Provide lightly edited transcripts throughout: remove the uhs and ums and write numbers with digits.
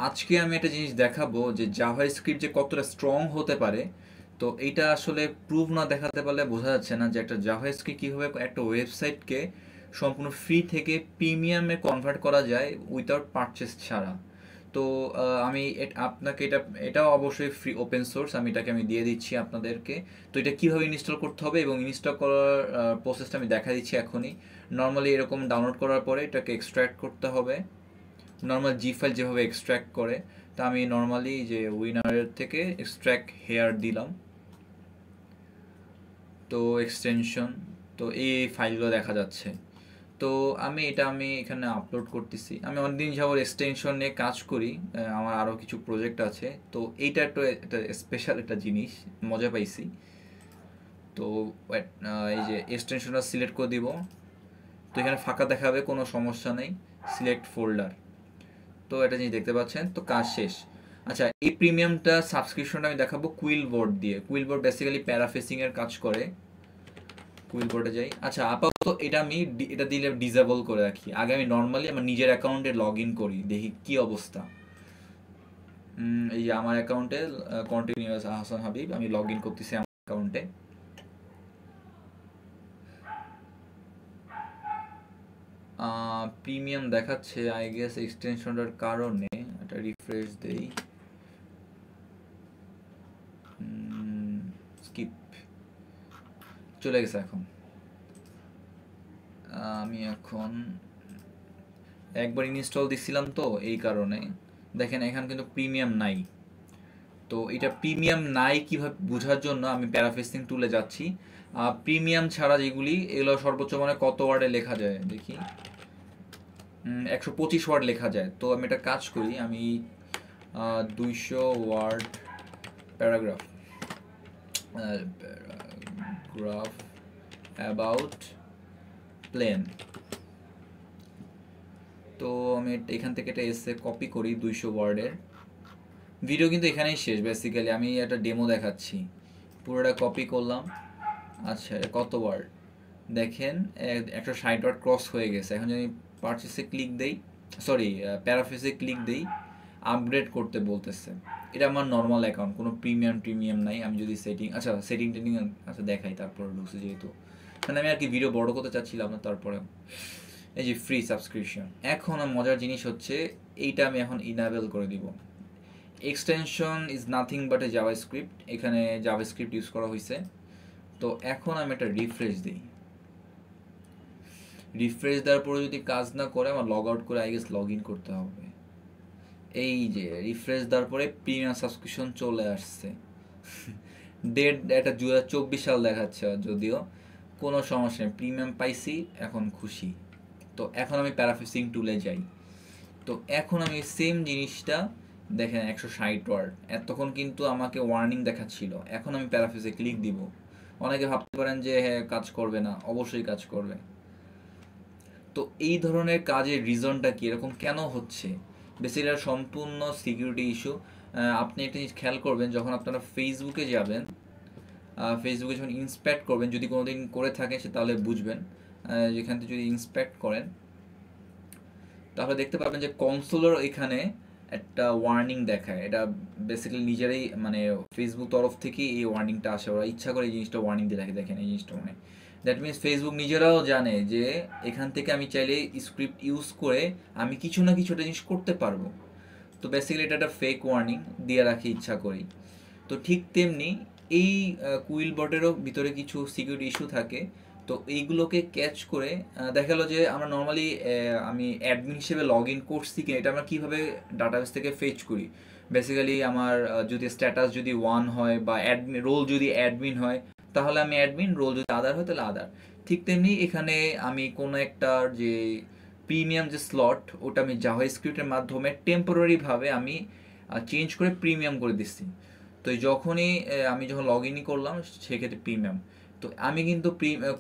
আজকে আমি একটা জিনিস দেখাবো যে জাভাস্ক্রিপ্ট যে কতটা স্ট্রং হতে পারে। তো এইটা আসলে প্রুভ না দেখাতে পারলে বোঝা যাচ্ছে না যে একটা জাভাস্ক্রিপ্ট কীভাবে একটা ওয়েবসাইটকে সম্পূর্ণ ফ্রি থেকে প্রিমিয়ামে কনভার্ট করা যায় উইথাউট পারচেস ছাড়া। তো আমি আপনাকে এটাও অবশ্যই ফ্রি ওপেন সোর্স, আমি এটাকে দিয়ে দিচ্ছি আপনাদেরকে। তো এটা কীভাবে ইনস্টল করতে হবে এবং ইনস্টল করার প্রসেসটা আমি দেখা দিচ্ছি এখনই। নর্মালি এরকম ডাউনলোড করার পরে এটাকে এক্সট্র্যাক্ট করতে হবে, নর্মাল জি ফাইল যেভাবে এক্সট্র্যাক্ট করে। তা আমি নর্মালি যে উইনারের থেকে এক্সট্র্যাক্ট হেয়ার দিলাম, তো এক্সটেনশন, তো এই ফাইলগুলো দেখা যাচ্ছে। তো আমি এখানে আপলোড করতেছি। আমি অনেকদিন যাবত এক্সটেনশন নিয়ে কাজ করি, আমার আরও কিছু প্রজেক্ট আছে। তো এইটা একটা স্পেশাল একটা জিনিস, মজা পাইছি। তো এই যে এক্সটেনশনটা সিলেক্ট করে দিব, তো এখানে ফাঁকা দেখাবে, কোনো সমস্যা নেই, সিলেক্ট ফোল্ডার। তো এটা জিনিস দেখতে পাচ্ছেন, তো কাজ শেষ। আচ্ছা, এই প্রিমিয়ামটা সাবস্ক্রিপশনটা আমি দেখাবো কুইলবোর্ড দিয়ে। কুইলবোর্ড বেসিক্যালি প্যারাফেসিং এর কাজ করে। কুইলবোর্ডে যাই। আচ্ছা, আপাতত এটা দিলে ডিসেবল করে রাখি। আগে আমি নর্মালি আমার নিজের অ্যাকাউন্টে লগ ইন করি, দেখি কি অবস্থা। এই যে আমার অ্যাকাউন্টে কন্টিনিউয়াস আহসান হাবিব, আমি লগ ইন করতেছি আমার অ্যাকাউন্টে। প্রিমিয়াম দেখাচ্ছে, আই গেস এক্সটেনশনটার কারণে। এটা রিফ্রেশ দেই, স্কিপ, চলে গেছে। এখন আমি এখন একবার ইনস্টল দিছিলাম, তো এই কারণে দেখেন এখানে কিন্তু প্রিমিয়াম নাই। তো এটা প্রিমিয়াম নাই কিভাবে বোঝার জন্য আমি প্যারাফেসিং টুলে যাচ্ছি। প্রিমিয়াম ছাড়া যেগুলি, এগুলো সর্বোচ্চ মানে কত ওয়ার্ডে লেখা যায় দেখি, 125 ওয়ার্ড লেখা যায়। তো আমি একটা কাজ করি, আমি 200 word paragraph, paragraph about plane. তো আমি এখান থেকে একটা এসে কপি করি 200 ওয়ার্ডের। ভিডিও কিন্তু এখানেই শেষ। বেসিক্যালি আমি একটা ডেমো দেখাচ্ছি, পুরোটা কপি করলাম। আচ্ছা, কত ওয়ার্ড দেখেন, 160 ওয়ার্ড ক্রস হয়ে গেছে। এখন যদি পারচেসে ক্লিক দেই, সরি প্যারাফেসে ক্লিক দেই, আপগ্রেড করতে বলতেছে। এটা আমার নর্মাল অ্যাকাউন্ট, কোনো প্রিমিয়াম নাই। আমি যদি সেটিং আচ্ছা দেখাই, তারপর ঢুকছে যেহেতু, মানে আমি আর কি ভিডিও বড় করতে চাচ্ছিলাম না। তারপরে এই যে ফ্রি সাবস্ক্রিপশন। এখন মজার জিনিস হচ্ছে, এইটা আমি এখন ইনাবেল করে দিব। Extension is nothing but A JavaScript, এখানে জাভাস্ক্রিপ্ট ইউজ করা হয়েছে। তো এখন আমি একটা রিফ্রেশ দিই। রিফ্রেশ দেওয়ার পরে যদি কাজ না করে, আমার লগ আউট করে আই গেস লগ ইন করতে হবে। এই যে রিফ্রেশ দেওয়ার পরে প্রিমিয়াম সাবস্ক্রিপশন চলে আসছে। ডেট এটা 2024 সাল দেখাচ্ছে, যদিও কোনো সমস্যা নেই, প্রিমিয়াম পাইছি, এখন খুশি। তো এখন আমি প্যারাফেসিং টুলে যাই। তো এখন আমি সেম জিনিসটা দেখেন, 160 ওয়ার্ড, এতক্ষণ কিন্তু আমাকে ওয়ার্নিং দেখাচ্ছিল। এখন আমি প্যারাফেসে ক্লিক দিব। অনেকে ভাবতে পারেন যে হ্যাঁ কাজ করবে না, অবশ্যই কাজ করবে। তো এই ধরনের কাজের রিজনটা কি, এরকম কেন হচ্ছে? বেসিক্যালি সম্পূর্ণ সিকিউরিটি ইস্যু। আপনি একটা জিনিস খেয়াল করবেন, যখন আপনারা ফেসবুকে যাবেন, ফেসবুকে যখন ইন্সপেক্ট করবেন, যদি কোনো দিন করে থাকেন সে তাহলে বুঝবেন। যেখান থেকে যদি ইন্সপেক্ট করেন, তাহলে দেখতে পাবেন যে কনসোলের এখানে একটা ওয়ার্নিং দেখায়। এটা বেসিক্যালি নিজেরাই, মানে ফেসবুক তরফ থেকেই এই ওয়ার্নিংটা আসে, ওরা ইচ্ছা করে এই জিনিসটা ওয়ার্নিং দিয়ে রাখে। দেখেন এই জিনিসটা, মানে দ্যাট মিনস ফেসবুক নিজেরাও জানে যে এখান থেকে আমি চাইলে স্ক্রিপ্ট ইউজ করে আমি কিছু না কিছু একটা জিনিস করতে পারবো। তো বেসিক্যালি এটা একটা ফেক ওয়ার্নিং দিয়ে রাখি ইচ্ছা করি। তো ঠিক তেমনি এই কুইল বটেরও ভিতরে কিছু সিকিউরিটি ইস্যু থাকে। তো এইগুলোকে ক্যাচ করে দেখা গেলো যে আমরা নর্মালি, আমি অ্যাডমিন হিসেবে লগ ইন করছি কিনা এটা আমরা কীভাবে ডাটাবেস থেকে ফেচ করি। বেসিক্যালি আমার যদি স্ট্যাটাস যদি 1 হয়, বা অ্যাডমিন রোল যদি অ্যাডমিন হয়, তাহলে আমি অ্যাডমিন, রোল যদি আদার হয় তাহলে আদার। ঠিক তেমনি এখানে আমি কোনো একটা যে প্রিমিয়াম যে স্লট, ওটা আমি জাভাস্ক্রিপ্টের মাধ্যমে টেম্পোরারিভাবে আমি চেঞ্জ করে প্রিমিয়াম করে দিচ্ছি। তো যখনই আমি যখন লগ ইনই করলাম, সেক্ষেত্রে প্রিমিয়াম। তো আমি কিন্তু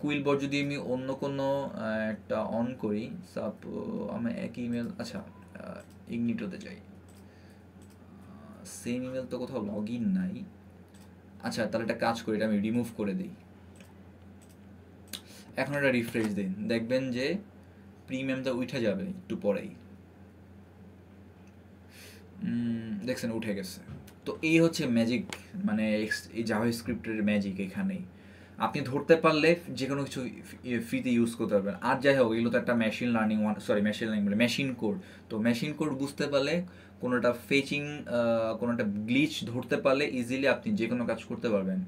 কুইলবোর্ড যদি আমি অন্য কোনো একটা অন করি, আমি এক ইমেল, আচ্ছা ইগনিটোতে যাই, সেম ইমেল তো কোথাও লগ ইন নাই। আচ্ছা তাহলে একটা কাজ করি, এটা আমি রিমুভ করে দিই। এখন একটা রিফ্রেশ দিন, দেখবেন যে প্রিমিয়ামটা উঠে যাবে একটু পরেই। দেখছেন উঠে গেছে। তো এই হচ্ছে ম্যাজিক, মানে এই জাভাস্ক্রিপ্টের ম্যাজিক এখানেই। আপনি ধরতে পারলে যে কোনো কিছু ফ্রিতে ইউজ করতে পারবেন। আর যাই হোক, এগুলো তো একটা মেশিন লার্নিং, মেশিন লার্নিং বলে মেশিন কোড। তো মেশিন কোড বুঝতে পারলে, কোনোটা ফেচিং, কোনোটা গ্লিচ ধরতে পারলে ইজিলি আপনি যে কোনো কাজ করতে পারবেন।